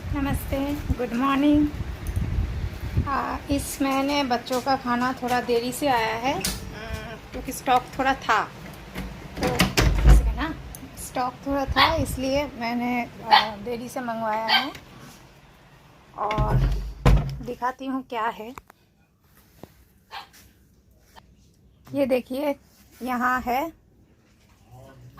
नमस्ते, good morning. इस महीने बच्चों का खाना थोड़ा देरी से आया है क्योंकि स्टॉक थोड़ा था। तो इसलिए ना स्टॉक थोड़ा था, इसलिए मैंने देरी से मंगवाया है। और दिखाती हूँ क्या है। ये देखिए, यहाँ है।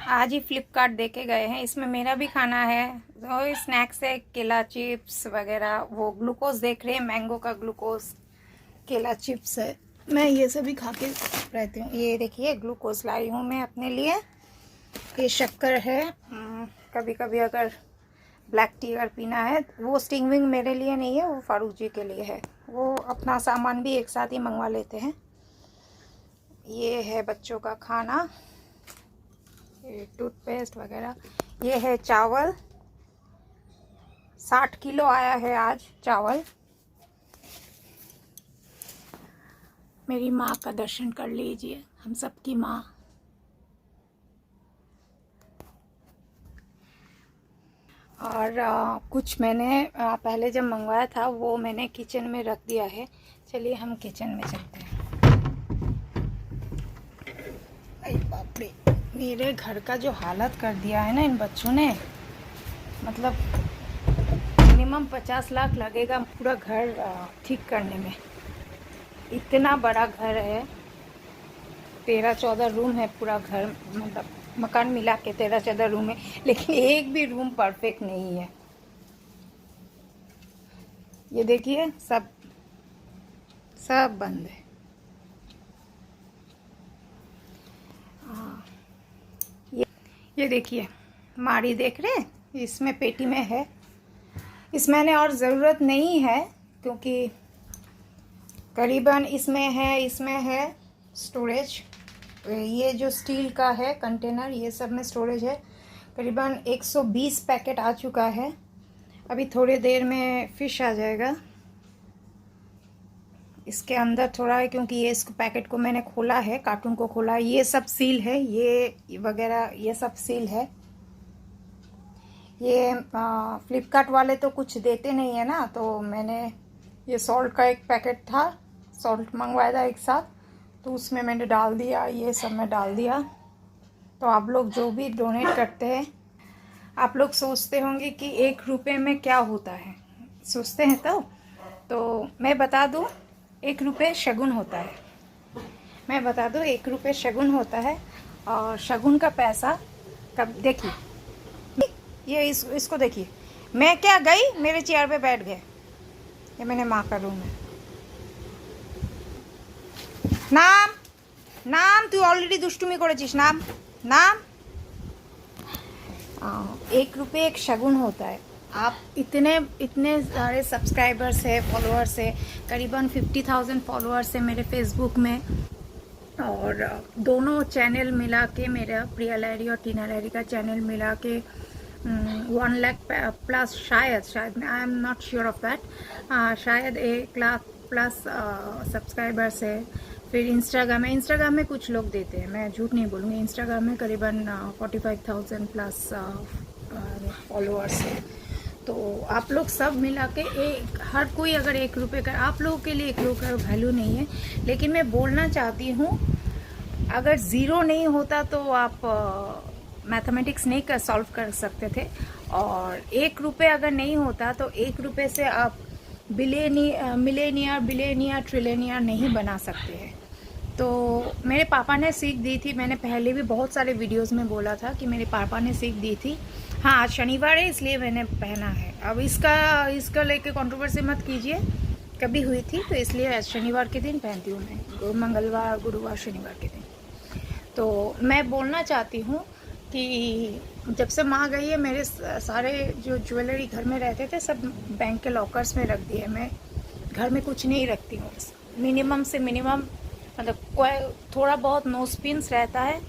आज ही फ्लिपकार्ट दे के गए हैं। इसमें मेरा भी खाना है और स्नैक्स है, केला चिप्स वगैरह। वो ग्लूकोज देख रहे हैं, मैंगो का ग्लूकोज, केला चिप्स है। मैं ये सभी खा के रहती हूँ। ये देखिए, ग्लूकोज लाई हूँ मैं अपने लिए। ये शक्कर है। कभी कभी अगर ब्लैक टी अगर पीना है, वो स्टिंग विंग मेरे लिए नहीं है, वो फारूक जी के लिए है। वो अपना सामान भी एक साथ ही मंगवा लेते हैं। ये है बच्चों का खाना, ये टूथपेस्ट वगैरह। ये है चावल, 60 किलो आया है आज चावल। मेरी माँ का दर्शन कर लीजिए, हम सबकी माँ। और कुछ मैंने पहले जब मंगवाया था वो मैंने किचन में रख दिया है। चलिए हम किचन में चलते हैं। अरे बाप रे, मेरे घर का जो हालत कर दिया है ना इन बच्चों ने, मतलब मिनिमम 50 लाख लगेगा पूरा घर ठीक करने में। इतना बड़ा घर है, 13-14 रूम है पूरा घर, मतलब मकान मिला के 13-14 रूम है, लेकिन एक भी रूम परफेक्ट नहीं है। ये देखिए, सब बंद है। ये देखिए, मारी देख रहे हैं, इसमें पेटी में है। इसमें ने और ज़रूरत नहीं है क्योंकि करीबन इसमें है स्टोरेज। ये जो स्टील का है कंटेनर, ये सब में स्टोरेज है। करीबन 120 पैकेट आ चुका है। अभी थोड़ी देर में फिश आ जाएगा। इसके अंदर थोड़ा है क्योंकि ये इसको पैकेट को मैंने खोला है, कार्टून को खोला है। ये सब सील है, ये वगैरह ये सब सील है। ये फ्लिपकार्ट वाले तो कुछ देते नहीं है ना, तो मैंने ये सॉल्ट का एक पैकेट था, सॉल्ट मंगवाया था एक साथ, तो उसमें मैंने डाल दिया। ये सब मैं डाल दिया। तो आप लोग जो भी डोनेट करते हैं, आप लोग सोचते होंगे कि 1 रुपये में क्या होता है, सोचते हैं। तो मैं बता दूं, 1 रुपये शगुन होता है। मैं बता दूं, 1 रुपये शगुन होता है। और शगुन का पैसा कब देखिए, ये इसको देखिए। मैं क्या गई, मेरे चेयर पे बैठ गए। ये मैंने माँ का रूम है। नाम नाम तू ऑलरेडी दुष्टुमी করেছিস। नाम नाम 1 रुपये एक शगुन होता है। आप इतने सारे सब्सक्राइबर्स है, फॉलोअर्स है, करीबन 50,000 फॉलोअर्स है मेरे फेसबुक में। और दोनों चैनल मिला के, मेरा प्रिया लहरी और टीना लहरी का चैनल मिला के 1 लाख प्लस, शायद I am not sure of that, शायद 1 लाख प्लस सब्सक्राइबर्स है। फिर इंस्टाग्राम में कुछ लोग देते हैं, मैं झूठ नहीं बोलूँगी। इंस्टाग्राम में करीबन 45,000 प्लस फॉलोअर्स है। तो आप लोग सब मिला के हर कोई अगर 1 रुपये का, आप लोगों के लिए 1 रुपये का वैल्यू नहीं है, लेकिन मैं बोलना चाहती हूँ, अगर ज़ीरो नहीं होता तो आप मैथमेटिक्स नहीं सॉल्व कर सकते थे। और 1 रुपये अगर नहीं होता तो 1 रुपये से आप बिलियनियर ट्रिलियनियर नहीं बना सकते हैं। तो मेरे पापा ने सीख दी थी, मैंने पहले भी बहुत सारे वीडियोस में बोला था कि मेरे पापा ने सीख दी थी। हाँ, आज शनिवार है इसलिए मैंने पहना है। अब इसका लेके कंट्रोवर्सी मत कीजिए, कभी हुई थी तो इसलिए शनिवार के दिन पहनती हूँ मैं, मंगलवार गुरुवार शनिवार के दिन। तो मैं बोलना चाहती हूँ कि जब से माँ गई है, मेरे सारे जो ज्वेलरी घर में रहते थे सब बैंक के लॉकर्स में रख दिए। मैं घर में कुछ नहीं रखती हूँ। मिनिमम से मिनिमम, मतलब कोई थोड़ा बहुत नोज पिन्स रहता है,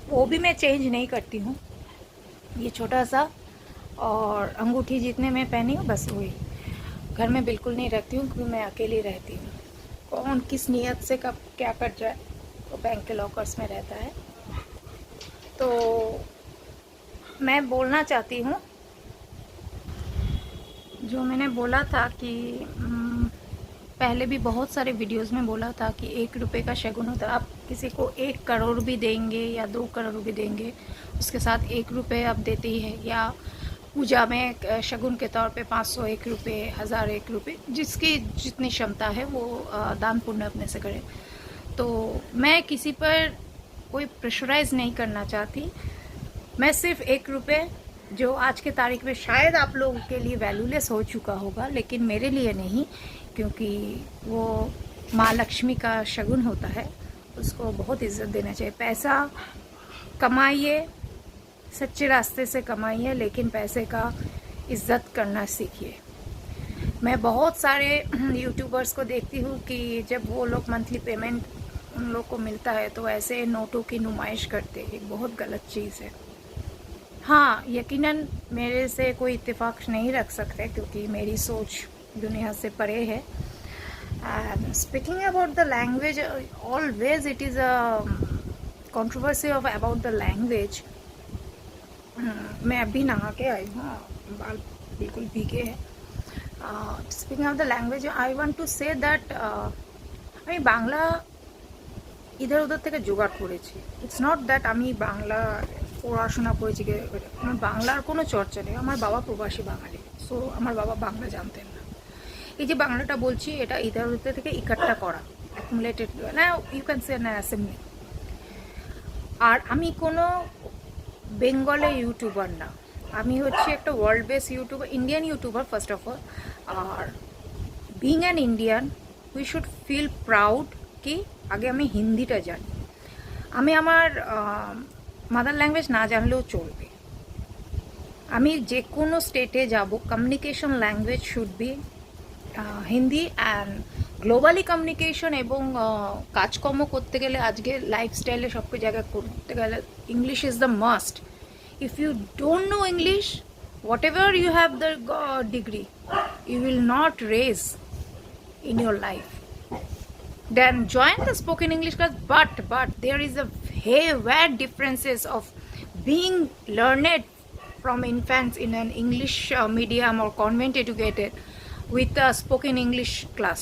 वो भी मैं चेंज नहीं करती हूँ। ये छोटा सा और अंगूठी जितने मैं पहनी हूँ बस वही, घर में बिल्कुल नहीं रखती हूँ क्योंकि मैं अकेली रहती हूँ। कौन किस नियत से कब क्या कर जाए, तो बैंक के लॉकर्स में रहता है। तो मैं बोलना चाहती हूँ, जो मैंने बोला था कि पहले भी बहुत सारे वीडियोस में बोला था कि 1 रुपये का शगुन होता है। आप किसी को 1 करोड़ भी देंगे या 2 करोड़ भी देंगे, उसके साथ 1 रुपये आप देते ही है। या पूजा में शगुन के तौर पे 500 1 रुपये, 1000 1 रुपये, जिसकी जितनी क्षमता है वो दान पुण्य अपने से करे। तो मैं किसी पर कोई प्रेशराइज नहीं करना चाहती। मैं सिर्फ 1 रुपये, जो आज के तारीख में शायद आप लोगों के लिए वैल्यूलेस हो चुका होगा, लेकिन मेरे लिए नहीं, क्योंकि वो माँ लक्ष्मी का शगुन होता है, उसको बहुत इज्जत देना चाहिए। पैसा कमाइए, सच्चे रास्ते से कमाइए, लेकिन पैसे का इज्जत करना सीखिए। मैं बहुत सारे यूट्यूबर्स को देखती हूँ कि जब वो लोग मंथली पेमेंट उन लोग को मिलता है तो ऐसे नोटों की नुमाइश करते हैं। एक बहुत गलत चीज़ है। हाँ, यकीनन मेरे से कोई इत्तेफाक नहीं रख सकते, क्योंकि मेरी सोच दुनिया से परे है। And speaking about the language, always it is a controversy of about the language. मैं अभी नहा के आई हूँ, बाल बिल्कुल भीगे हैं। Speaking of the language, I want to say that আমি বাংলা ইধার উধার থেকে জোগাড় করেছি। ইটস নট দ্যাট আমি বাংলা পড়াশোনা করেছি, আমার বাংলার কোনো চর্চা নেই। আমার বাবা প্রবাসী বাঙালি, সো আমার বাবা বাংলা জানতেন না। এই যে বাংলাটা বলছি, এটা ইধার উধার থেকে ইকাট্টা করা, অ্যাকুমুলেটেড না, ইউ ক্যান সে না অ্যাসেম্বলি। আর আমি কোনো বেঙ্গলে ইউটিউবার না, আমি হচ্ছে একটা world base YouTuber, Indian YouTuber first of all. আর being an Indian, we should feel proud কি আগে আমি হিন্দিটা জানি। আমি আমার মাদার ল্যাঙ্গুয়েজ না জানলেও চলবে। আমি যে কোনো স্টেটে যাব, communication language should be Hindi. And globally communication এবং কাজকর্ম করতে গেলে, আজকে লাইফস্টাইলে সব জায়গায় করতে গেলে English is the must. If you don't know English, whatever you have the degree, you will not raise in your life. Then join the spoken English class, but there is a vast differences of being learned from infants in an English medium or convent educated with a spoken English class.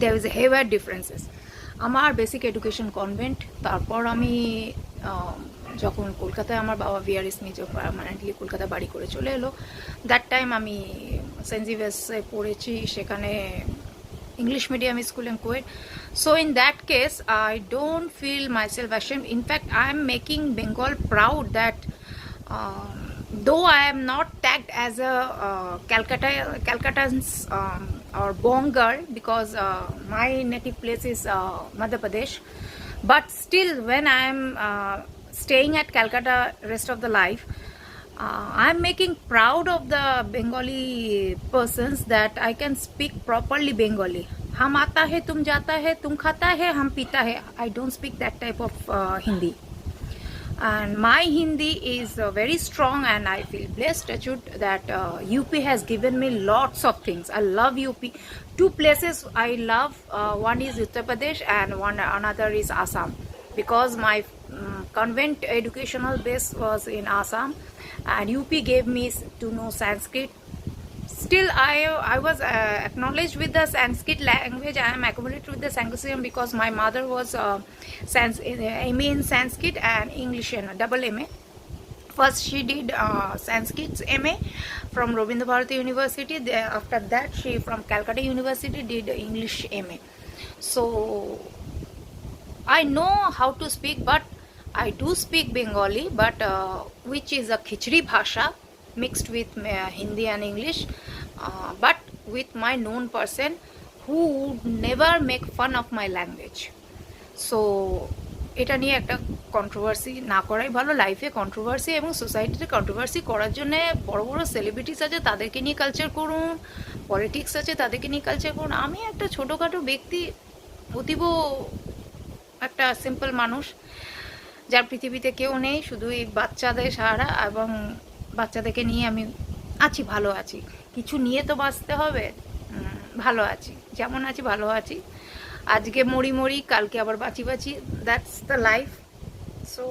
There is a vast differences. আমার basic education convent, তারপর আমি যখন কলকাতায় আমার বাবা VRS নিয়ে permanently Kolkata বাড়ি করে চলে এলো, দ্যাট টাইম আমি সেন্ট জেভিয়ার্সে পড়েছি, সেখানে English medium school and co-ed. So in that case, I don't feel myself ashamed. In fact, I am making Bengal proud that though I am not tagged as a Calcuttans or Bong girl, because my native place is Madhya Pradesh, but still when I am staying at Calcutta rest of the life, I'm making proud of the Bengali persons that I can speak properly Bengali. हम आता है, तुम जाता है, तुम खाता है, हम पीता है. I don't speak that type of Hindi. And my Hindi is very strong, and I feel blessed that UP has given me lots of things. I love UP. Two places I love. One is Uttar Pradesh and another is Assam, because my convent educational base was in Assam, and UP gave me to know Sanskrit. Still, I was acknowledged with the Sanskrit language. I am accommodated with the Sanskrit because my mother was MA in Sanskrit and English and double MA. First, she did Sanskrit MA from Rabindra Bharati University. After that, she from Calcutta University did English MA. So I know how to speak, but I do speak Bengali, but which is a khichdi bhasha mixed with Hindi and English, but with my known person who would never make fun of my language. So এটা নিয়ে একটা controversy না করাই ভালো। লাইফে controversy এবং সোসাইটিতে controversy করার জন্য বড় বড় সেলিব্রিটিস আছে, তাদেরকে নিয়ে কালচার করুন, পলিটিক্স আছে, তাদেরকে নিয়ে কালচার করুন। আমি একটা ছোটোখাটো ব্যক্তি, অতীব একটা সিম্পল মানুষ, যার পৃথিবীতে কেউ নেই, শুধু এই বাচ্চাদের সাহারা, এবং বাচ্চাদেরকে নিয়ে আমি আছি, ভালো আছি। কিছু নিয়ে তো বাঁচতে হবে, ভালো আছি, যেমন আছি ভালো আছি। আজকে মরি মরি, কালকে আবার বাঁচি বাঁচি, দ্যাটস দ্য লাইফ। সো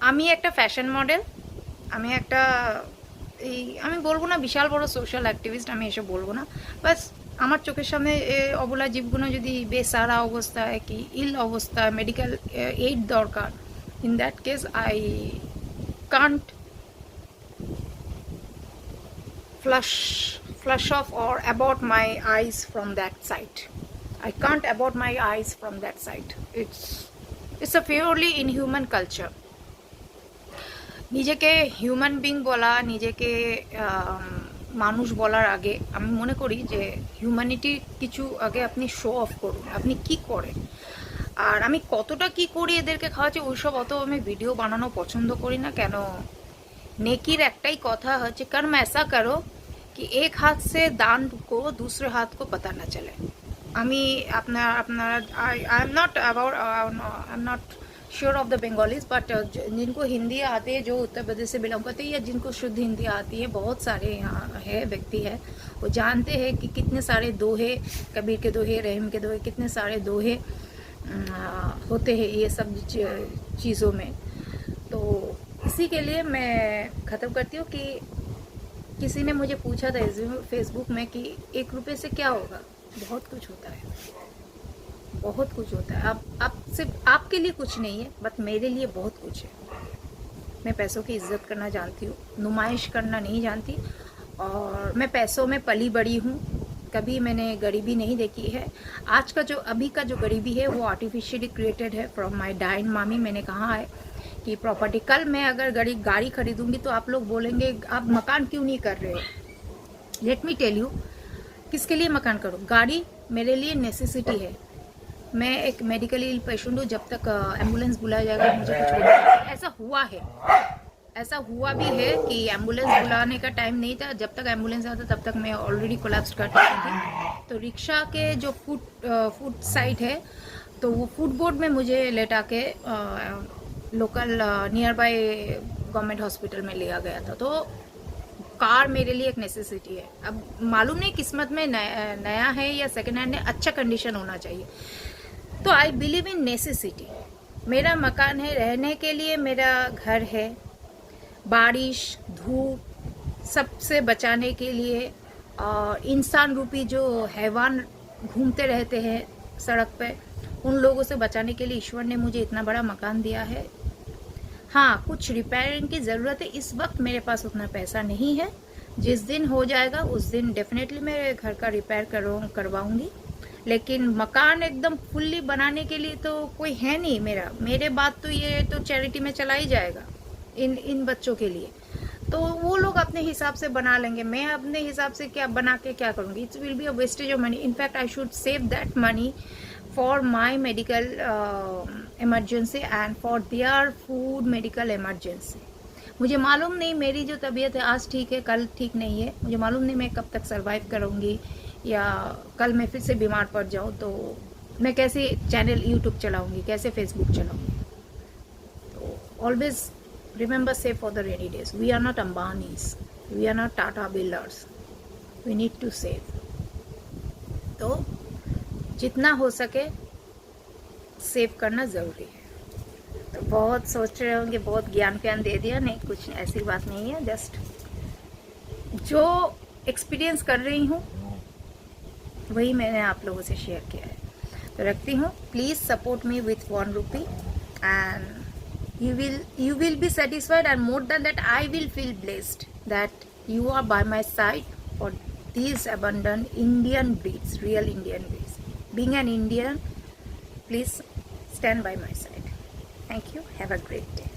আমি একটা ফ্যাশন মডেল, আমি বলবো না বিশাল বড় সোশ্যাল অ্যাক্টিভিস্ট, আমি এসব বলবো না। বাস আমার চোখের সামনে অবলা জীবগুলো যদি বেসারা অবস্থায় কি ইল অবস্থায় মেডিকেল এইড দরকার, in that case I can't flush off or abort my eyes from that side. I can't abort my eyes from that side. It's a purely inhuman culture. নিজেকে হিউম্যান বিং বলা, নিজেকে মানুষ বলার আগে আমি মনে করি যে হিউম্যানিটি কিছু আগে আপনি শো অফ করুন, আপনি কি করেন। আর আমি কতটা কি করি এদেরকে খাওয়াচ্ছি ওইসব অত আমি ভিডিও বানানো পছন্দ করি না। কেন, नेकीर একটাই কথা হচ্ছে कर्म ऐसा करो कि एक हाथ से दान को दूसरे हाथ को पता न चले। আমি I am not sure of the Bengalis, but जिनको हिंदी आती है, जो उत्तर प्रदेश से बिलोंग करते हैं या जिनको शुद्ध हिंदी आती है, बहुत सारे यहाँ है व्यक्ति है, वो जानते हैं कि कितने सारे दोहे, कबीर के दोहे, रहीम के दोहे, कितने सारे दोहे होते हैं ये सब चीज़ों में। तो इसी के लिए मैं ख़त्म करती हूँ कि किसी ने मुझे पूछा था फेसबुक में कि 1 रुपये से क्या होगा। बहुत कुछ होता है, बहुत कुछ होता है। अब सिर्फ आपके लिए कुछ नहीं है, बट मेरे लिए बहुत कुछ है। मैं पैसों की इज्जत करना जानती हूँ, नुमाइश करना नहीं जानती। और मैं पैसों में पली बड़ी हूँ, कभी मैंने गरीबी नहीं देखी है। आज का जो अभी का जो गरीबी है वो आर्टिफिशियली क्रिएटेड है फ्रॉम माई डाइन मामी। मैंने कहा है कि प्रॉपर्टी, कल मैं अगर गाड़ी खरीदूंगी तो आप लोग बोलेंगे आप मकान क्यों नहीं कर रहे हो। लेट मी टेल यू, किसके लिए मकान करूँ। गाड़ी मेरे लिए नेसेसिटी है। मैं एक मेडिकली इल पेशेंट हूँ, जब तक एम्बुलेंस बुलाया जाएगा मुझे कुछ बोलना। ऐसा हुआ है, ऐसा हुआ भी है कि एम्बुलेंस बुलाने का टाइम नहीं था, जब तक एम्बुलेंस आता तब तक मैं ऑलरेडी कोलैप्स कर चुकी थी। तो रिक्शा के जो फुट साइड है, तो वो फुटबोर्ड में मुझे लेटा के local near by government hospital में लिया गया था। तो कार मेरे लिए एक नेसेसिटी है। अब मालूम नहीं किस्मत में नया है या सेकेंड हैंड है, अच्छा कंडीशन होना चाहिए। तो आई बिलीव इन नेसेसिटी। मेरा मकान है, रहने के लिए मेरा घर है, बारिश धूप सबसे बचाने के लिए। और इंसान रूपी जो हैवान घूमते रहते हैं सड़क पे, उन लोगों से बचाने के लिए ईश्वर ने मुझे इतना बड़ा मकान दिया है। हाँ, कुछ रिपेयरिंग की ज़रूरत है। इस वक्त मेरे पास उतना पैसा नहीं है, जिस दिन हो जाएगा उस दिन डेफिनेटली मेरे घर का रिपेयर करवाऊंगी। लेकिन मकान एकदम फुल्ली बनाने के लिए तो कोई है नहीं मेरे बाद तो ये तो चैरिटी में चला ही जाएगा इन बच्चों के लिए। तो वो लोग अपने हिसाब से बना लेंगे, मैं अपने हिसाब से क्या बना के क्या करूँगी। It's will be a wastage of money. In fact I should save that money for my medical emergency and for their food medical emergency। मुझे मालूम नहीं मेरी जो तबीयत है आज ठीक है कल ठीक नहीं है, मुझे मालूम नहीं मैं कब तक सरवाइव करूँगी, या कल मैं फिर से बीमार पड़ जाऊँ तो मैं कैसे चैनल यूट्यूब चलाऊँगी, कैसे फेसबुक चलाऊँगी। तो always remember save for the rainy days. We are not Ambanis, we are not Tata builders, we need to save. तो जितना हो सके सेव करना ज़रूरी है। तो बहुत सोच रहे होंगे बहुत ज्ञान दे दिया, नहीं कुछ ऐसी बात नहीं है। जस्ट जो एक्सपीरियंस कर रही हूँ वही मैंने आप लोगों से शेयर किया है। तो रखती हूँ, please support me with 1 rupee and you will be satisfied, and more than that I will feel blessed that you are by my side for these abundant Indian breeds, real Indian breeds. Being an Indian, please stand by my side. Thank you. Have a great day.